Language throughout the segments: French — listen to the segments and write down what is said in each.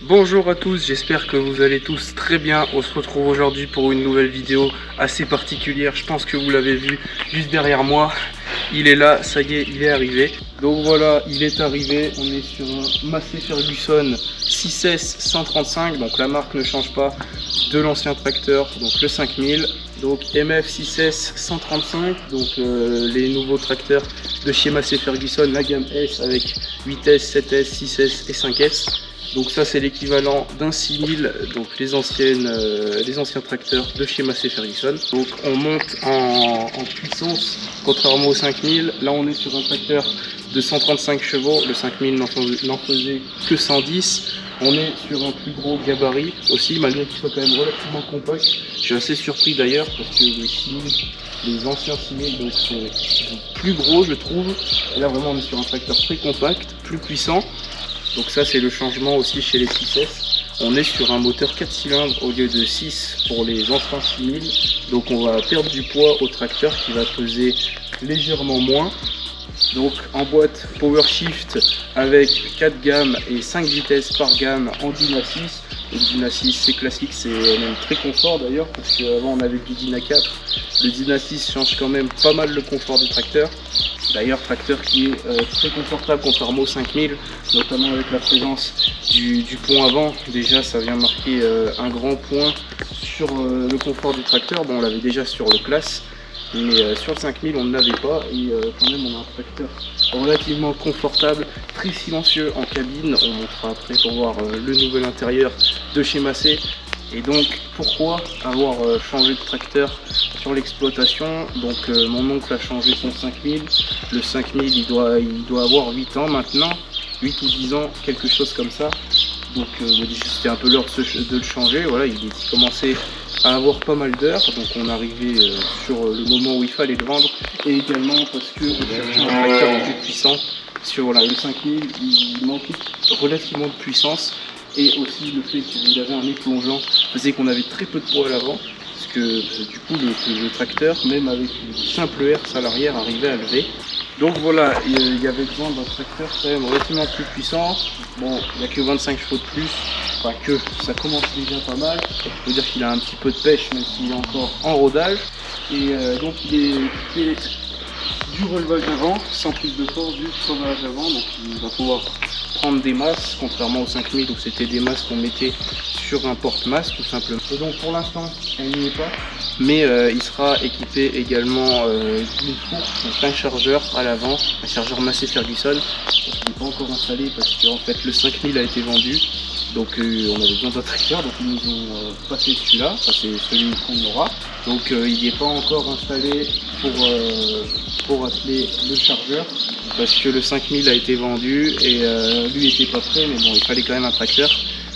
Bonjour à tous, j'espère que vous allez tous très bien. On se retrouve aujourd'hui pour une nouvelle vidéo assez particulière. Je pense que vous l'avez vu juste derrière moi. Il est là, ça y est, il est arrivé. Donc voilà, il est arrivé. On est sur un Massey Ferguson 6S 135. Donc la marque ne change pas de l'ancien tracteur, donc le 5000. Donc MF 6S 135, donc les nouveaux tracteurs de chez Massey Ferguson, la gamme S avec 8S, 7S, 6S et 5S. Donc ça c'est l'équivalent d'un 6000, donc les anciens tracteurs de chez Massey Ferguson. Donc on monte en puissance, contrairement au 5000. Là on est sur un tracteur de 135 chevaux, le 5000 n'en faisait que 110. On est sur un plus gros gabarit aussi, malgré qu'il soit quand même relativement compact. Je suis assez surpris d'ailleurs parce que les anciens 6000 donc, sont plus gros je trouve. Et là vraiment on est sur un tracteur très compact, plus puissant. Donc ça c'est le changement aussi chez les 6S. On est sur un moteur 4 cylindres au lieu de 6 pour les anciens 6000. Donc on va perdre du poids au tracteur qui va peser légèrement moins. Donc en boîte PowerShift avec 4 gammes et 5 vitesses par gamme en Dyna 6. Le Dyna 6 c'est classique, c'est même très confort d'ailleurs parce qu'avant on avait du Dyna 4. Le Dyna 6 change quand même pas mal le confort du tracteur. D'ailleurs tracteur qui est très confortable contrairement au 5000, notamment avec la présence du pont avant. Déjà ça vient marquer un grand point sur le confort du tracteur. Bon on l'avait déjà sur le Classe, mais sur le 5000 on ne l'avait pas. Et quand même on a un tracteur relativement confortable, très silencieux en cabine. On montrera après pour voir le nouvel intérieur de chez Massey. Et donc pourquoi avoir changé de tracteur sur l'exploitation? Donc mon oncle a changé son 5000. Le 5000 il doit avoir 8 ans maintenant, 8 ou 10 ans, quelque chose comme ça. Donc c'était un peu l'heure de le changer. Voilà, il commençait à avoir pas mal d'heures, donc on arrivait sur le moment où il fallait le vendre. Et également parce que on cherchait un tracteur plus puissant. Sur voilà, le 5000 il manquait relativement de puissance. Et aussi le fait qu'il avait un nez plongeant faisait qu'on avait très peu de poids à l'avant, parce que du coup le tracteur, même avec une simple herse à l'arrière, arrivait à lever. Donc voilà, il y avait besoin d'un tracteur quand même relativement plus puissant. Bon, il n'y a que 25 chevaux de plus, enfin que ça commence déjà pas mal. Il faut dire qu'il a un petit peu de pêche, même s'il est encore en rodage. Et donc il est équipé du relevage avant, sans prise de force, du freinage avant, donc il va pouvoir prendre des masses, contrairement au 5000 où c'était des masses qu'on mettait sur un porte-masse tout simplement. Et donc pour l'instant elle n'y est pas, mais il sera équipé également d'une fourche, donc un chargeur à l'avant, un chargeur Massey Ferguson, qui n'est pas encore installé parce qu'en fait le 5000 a été vendu. Donc on avait besoin d'un tracteur, donc ils nous ont passé celui-là, ça c'est celui qu'on aura. Donc il n'est pas encore installé pour atteler le chargeur, parce que le 5000 a été vendu et lui était pas prêt, mais bon il fallait quand même un tracteur.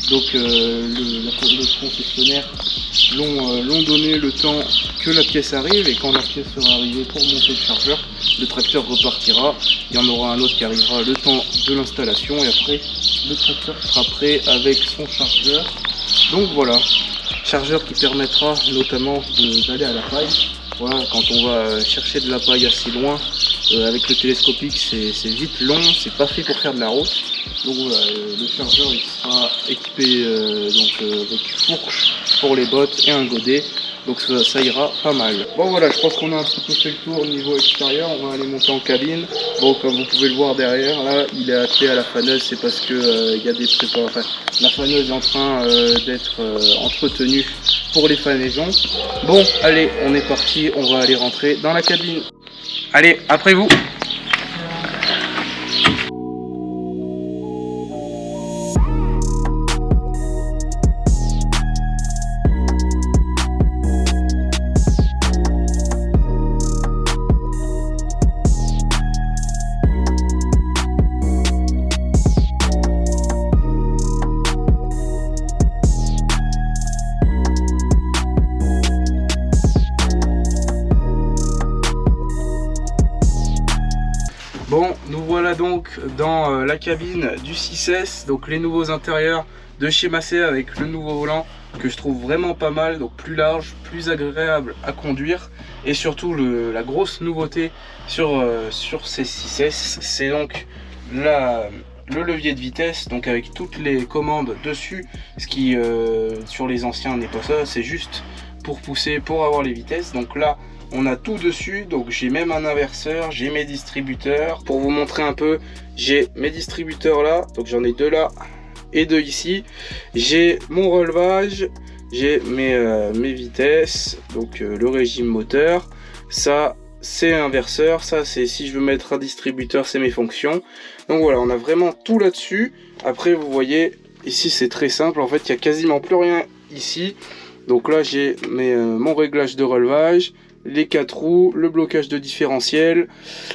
Donc le concessionnaire l'ont donné le temps que la pièce arrive, et quand la pièce sera arrivée pour monter le chargeur, le tracteur repartira. Il y en aura un autre qui arrivera le temps de l'installation, et après le tracteur sera prêt avec son chargeur. Donc voilà, chargeur qui permettra notamment d'aller à la paille. Voilà, quand on va chercher de la paille assez loin, avec le télescopique c'est vite long, c'est pas fait pour faire de la route. Donc voilà, le chargeur il sera équipé avec fourche pour les bottes et un godet. Donc ça ira pas mal. Bon voilà, je pense qu'on a un petit peu fait le tour au niveau extérieur. On va aller monter en cabine. Bon, comme vous pouvez le voir derrière, là il est attelé à la faneuse, c'est parce que il y a des prépas. Enfin, la faneuse est en train d'être entretenue pour les fanaisons. Bon, allez, on est parti, on va aller rentrer dans la cabine. Allez, après vous. Bon, nous voilà donc dans la cabine du 6S, donc les nouveaux intérieurs de chez Massey avec le nouveau volant que je trouve vraiment pas mal, donc plus large, plus agréable à conduire, et surtout la grosse nouveauté sur ces 6S, c'est donc le levier de vitesse, donc avec toutes les commandes dessus, ce qui sur les anciens n'est pas ça, c'est juste pour pousser, pour avoir les vitesses. Donc là on a tout dessus, donc j'ai même un inverseur, j'ai mes distributeurs. Pour vous montrer un peu, j'ai mes distributeurs là, donc j'en ai deux là et deux ici. J'ai mon relevage, j'ai mes vitesses, donc le régime moteur, ça c'est inverseur, ça c'est si je veux mettre un distributeur, c'est mes fonctions. Donc voilà, on a vraiment tout là-dessus. Après vous voyez, ici c'est très simple, en fait il n'y a quasiment plus rien ici. Donc là j'ai mon réglage de relevage, les 4 roues, le blocage de différentiel,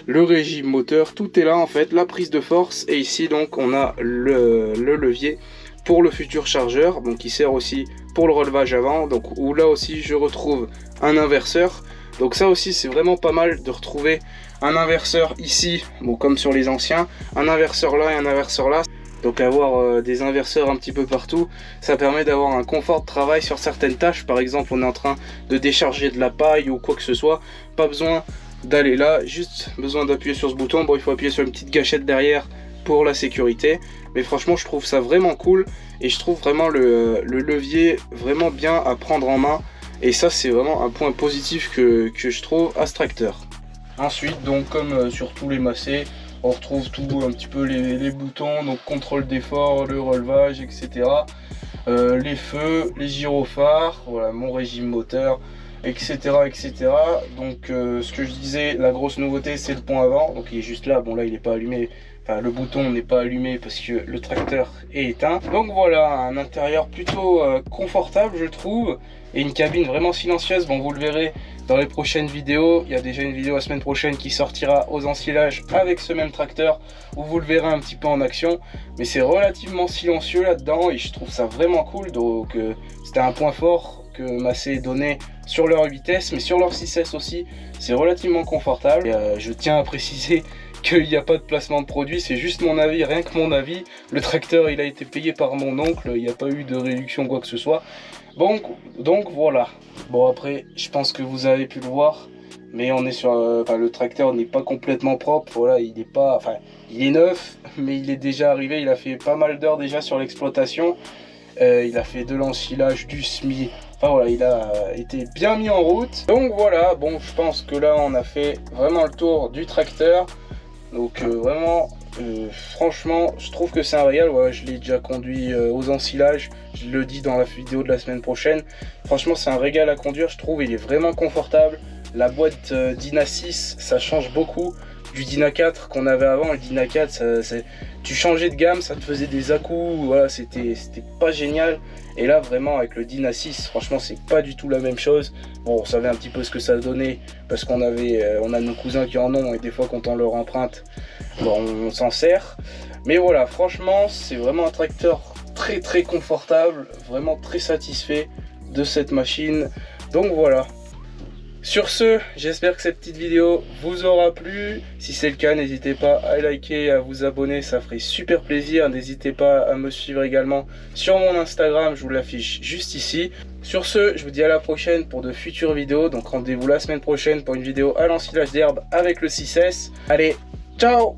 le régime moteur, tout est là en fait, la prise de force. Et ici donc on a le levier pour le futur chargeur, donc qui sert aussi pour le relevage avant, donc où là aussi je retrouve un inverseur. Donc ça aussi c'est vraiment pas mal de retrouver un inverseur ici, bon comme sur les anciens, un inverseur là et un inverseur là. Donc avoir des inverseurs un petit peu partout, ça permet d'avoir un confort de travail sur certaines tâches. Par exemple on est en train de décharger de la paille ou quoi que ce soit, pas besoin d'aller là, juste besoin d'appuyer sur ce bouton. Bon, il faut appuyer sur une petite gâchette derrière pour la sécurité, mais franchement je trouve ça vraiment cool et je trouve vraiment le levier vraiment bien à prendre en main. Et ça c'est vraiment un point positif que je trouve à ce tracteur. Ensuite donc comme sur tous les Macé, on retrouve tout un petit peu les boutons, donc contrôle d'effort, le relevage, etc. Les feux, les gyrophares, voilà mon régime moteur, etc. etc. Donc ce que je disais, la grosse nouveauté c'est le pont avant, donc il est juste là, bon là il n'est pas allumé, enfin le bouton n'est pas allumé parce que le tracteur est éteint. Donc voilà, un intérieur plutôt confortable je trouve, et une cabine vraiment silencieuse. Bon vous le verrez dans les prochaines vidéos, il y a déjà une vidéo la semaine prochaine qui sortira aux ensilages avec ce même tracteur où vous le verrez un petit peu en action, mais c'est relativement silencieux là-dedans et je trouve ça vraiment cool. Donc c'était un point fort que Macé donnait sur leur vitesse, mais sur leur 6S aussi c'est relativement confortable. Et, je tiens à préciser qu'il n'y a pas de placement de produit, c'est juste mon avis, rien que mon avis. Le tracteur il a été payé par mon oncle, il n'y a pas eu de réduction quoi que ce soit. Donc voilà. Bon après je pense que vous avez pu le voir, mais on est sur le tracteur n'est pas complètement propre. Voilà, il est pas, enfin il est neuf, mais il est déjà arrivé, il a fait pas mal d'heures déjà sur l'exploitation. Il a fait de l'ensilage, du SMI, enfin voilà, il a été bien mis en route. Donc voilà, bon je pense que là on a fait vraiment le tour du tracteur. Donc vraiment franchement je trouve que c'est un régal. Voilà, je l'ai déjà conduit aux ensilages, je le dis dans la vidéo de la semaine prochaine. Franchement c'est un régal à conduire, je trouve, il est vraiment confortable. La boîte Dyna 6 ça change beaucoup du Dyna 4 qu'on avait avant. Le Dyna 4 tu changeais de gamme, ça te faisait des à-coups, voilà, c'était pas génial. Et là vraiment avec le Dyna 6 franchement c'est pas du tout la même chose. Bon on savait un petit peu ce que ça donnait parce qu'on avait on a nos cousins qui en ont, et des fois quand on leur emprunte bon, on s'en sert. Mais voilà, franchement c'est vraiment un tracteur très très confortable, vraiment très satisfait de cette machine. Donc voilà. Sur ce, j'espère que cette petite vidéo vous aura plu. Si c'est le cas, n'hésitez pas à liker et à vous abonner, ça ferait super plaisir. N'hésitez pas à me suivre également sur mon Instagram, je vous l'affiche juste ici. Sur ce, je vous dis à la prochaine pour de futures vidéos. Donc rendez-vous la semaine prochaine pour une vidéo à l'ensilage d'herbe avec le 6S. Allez, ciao!